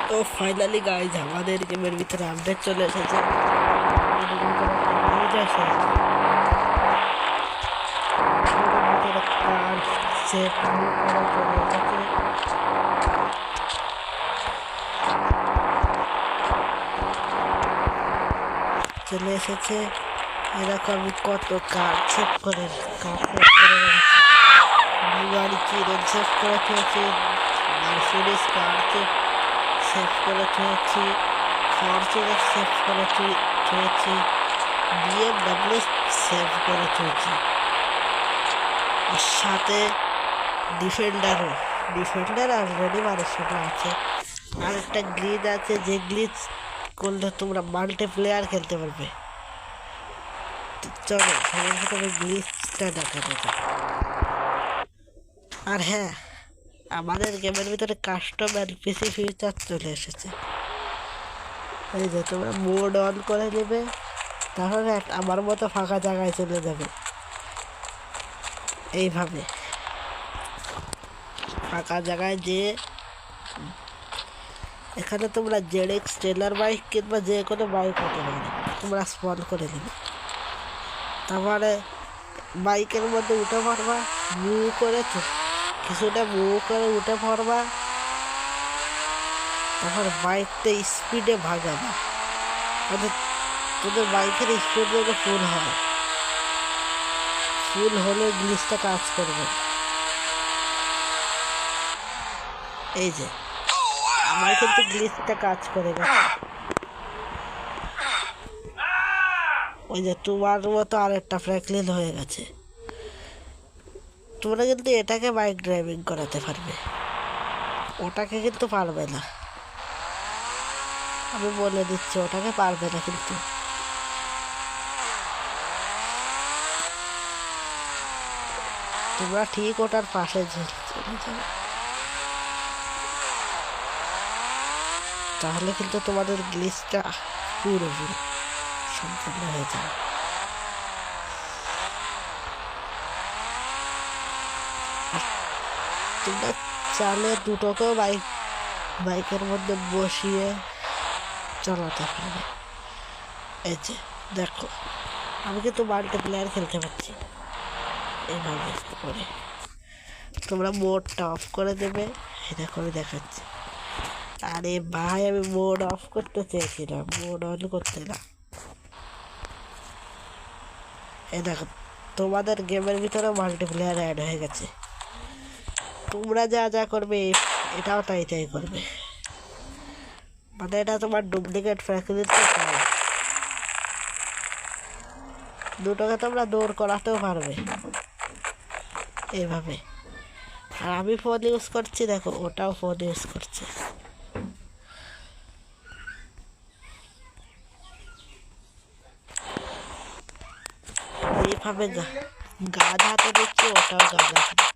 তো finally guys আমাদের গেমের ভিতরে আপডেট চলে এসেছে। চলে এসেছে এরকম আমি কত কার্ড সেভ করে গাড়ি কিরণ সেভ করে খেয়েছি, মার্সিডিজ কার্ড সেভ করে খেয়েছি, ফরচুনার সেভ করে খেয়েছি, BMW সেভ করে খেয়েছি, আর সাথে ডিফেন্ডার অলরেডি মানুষের আছে। আর একটা গ্লিচ আছে, যে গ্লিচ করলে তোমরা মাল্টিপ্লেয়ার খেলতে পারবে। চলো তোমার গ্লিচটা দেখানো যাক। আর হ্যাঁ, আমাদের গেমের ভিতরে কাস্টম NPC ফিচার চলে এসেছে। এই যে তোমরা মোড অন করে নেবে, তাহলে আমার মতো ফাঁকা জায়গায় চলে যাবে। এইভাবে ফাঁকা জায়গায় যে এখানে তোমরা ZX ট্রেলার বাইক কিংবা যে কোনো বাইক হতে পারে তোমরা স্পন করে নেবে। তারপরে বাইকের মধ্যে উঠে পড়বা, মুভ করে কিছুটা মুভ করে উঠে পড়বা, তারপর বাইকটা স্পিডে ভাগাবা, তোদের বাইকের স্পিড যদি ফুল হয়, ফুল হলে গ্লিচটা কাজ করবে। এই যে আমার কিন্তু গ্লিচটা কাজ করে গেছে। ওই যে তোমার মতো আরেকটা ফ্র্যাঙ্কলিন হয়ে গেছে। তোমরা কিন্তু এটাকে বাইক ড্রাইভিং করাতে পারবে, ওটাকে কিন্তু পারবে না। আমি বলে দিচ্ছি, ওটাকে পারবে না। কিন্তু তোমরা ঠিক ওটার পাশে চলে যাবে, তাহলে কিন্তু তোমাদের গ্লিচটা পুরোপুরি সম্পূর্ণ হয়ে যাবে। তোমরা চালে দুটোকেও বাইকের মধ্যে বসিয়ে চালাতে পারবে। এই যে দেখো, আমি কিন্তু মাল্টিপ্লেয়ার খেলতে পারছি এইভাবে করে। তোমরা মোডটা অফ করে দেবে, এটা করে দেখাচ্ছি। আরে ভাই, আমি মোড অফ করতে চেয়েছিলাম, মোড অন করতে না। এই দেখো, তোমাদের গেমের ভিতরে মাল্টিপ্লেয়ার অ্যাড হয়ে গেছে। তোমরা যা যা করবে এটাও তাই করবে। মানে এটা তোমার ডুপ্লিকেট ফ্যাসিলিটি পাও, দুটোকে তোমরা দৌড় করাতেও পারবে এইভাবে। আর আমি ফোন ইউজ করছি, দেখো ওটাও ফোন ইউজ করছে। এইভাবে গাধা হাতে দিচ্ছে, ওটাও গাধা হাতে দিচ্ছে।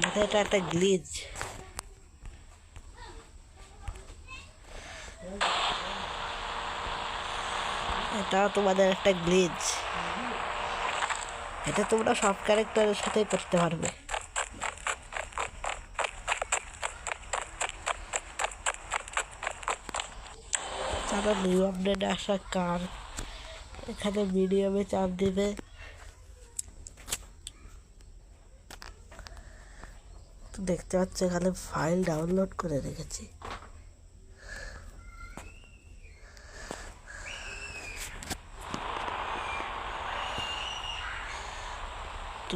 মানে এটা একটা গ্লিচ। এটাও তোমাদের একটা গ্লিচ। এটা তোমরা সব ক্যারেক্টারের সাথেই করতে পারবে। তারা নিউ আপডেট আসা কার এখানে মিডিয়ামে চাপ দিবে। তো দেখতে পাচ্ছ এখানে ফাইল ডাউনলোড করে রেখেছি।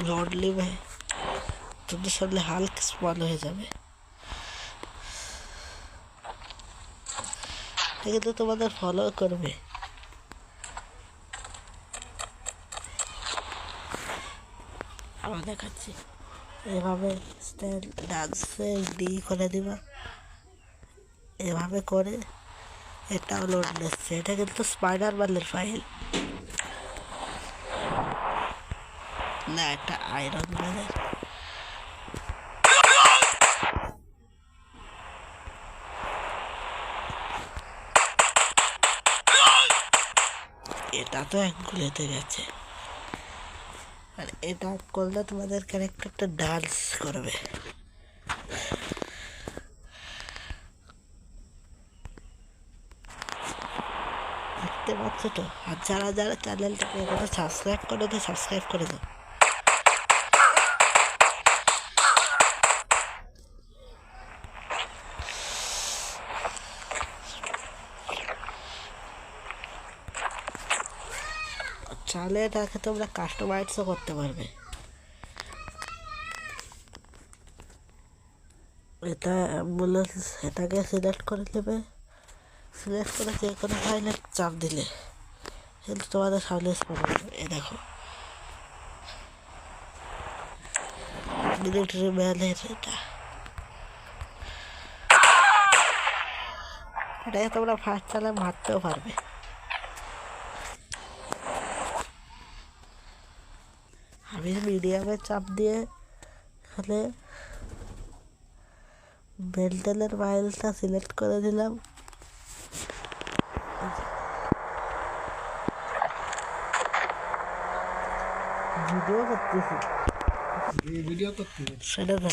লোড নেবে, তোদের সামনে হাল্ক স্পন হয়ে যাবে। কিন্তু তোমাদের ফলো করবে। আবার দেখাচ্ছি, এভাবে ডান্সে ডি করে দিবা, এভাবে করে এটাও লোড নিচ্ছে। এটা কিন্তু স্পাইডারম্যানের ফাইল না, একটা আয়রন ম্যানের। এটা তো এক গুলিতে গেছে। আর এটা করলে তোমাদের ক্যারেক্টারটা ডান্স করবে। আছে তো। আর যারা যারা চ্যানেলটাকে এখনো সাবস্ক্রাইব করে তো সাবস্ক্রাইব করে দাও। চাইলে এটাকে তোমরা কাস্টমাইজও করতে পারবে। এটা অ্যাম্বুলেন্স, এটাকে সিলেক্ট করে নেবে। সিলেক্ট করে যে কোনো ফাইলে চাপ দিলে কিন্তু তোমাদের সামনে পাবে। এ দেখো মিলিটারি ম্যানের এটাকে তোমরা ফার্স্ট চালে মারতেও পারবে। আমি মিডিয়ামে চাপ দিয়ে এখানে বেলটেলের ফাইলটা সিলেক্ট করে দিলাম। ভিডিও করতেছি সেটা না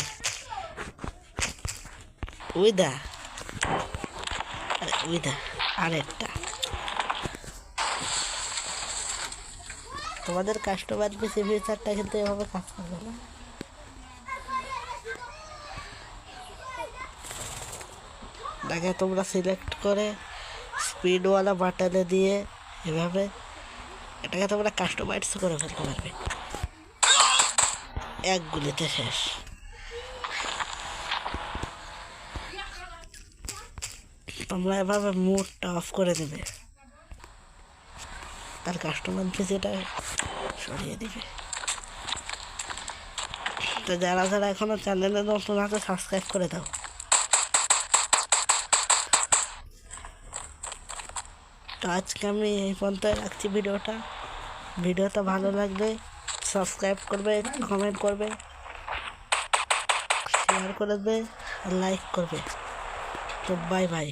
উইদা আরেকটা তোমাদের কাস্টমার বেশি ফিচারটা কিন্তু এভাবে কাজ করবে না। দেখে তোমরা সিলেক্ট করে স্পিডওয়ালা বাটনে দিয়ে এভাবে এটাকে তোমরা কাস্টমাইজ করে ফেলতে পারবে। এক গুলিতে শেষ। তোমরা এভাবে মোডটা অফ করে দেবে আর কাস্টমার ভিজিটা সরিয়ে দিবে। তো যারা যারা এখনো চ্যানেলে নতুন আছে সাবস্ক্রাইব করে দাও। তো আজকে আমি এই পর্যন্ত রাখছি ভিডিওটা ভালো লাগলে সাবস্ক্রাইব করবে, কমেন্ট করবে, শেয়ার করে দেবে আর লাইক করবে। তো বাই বাই।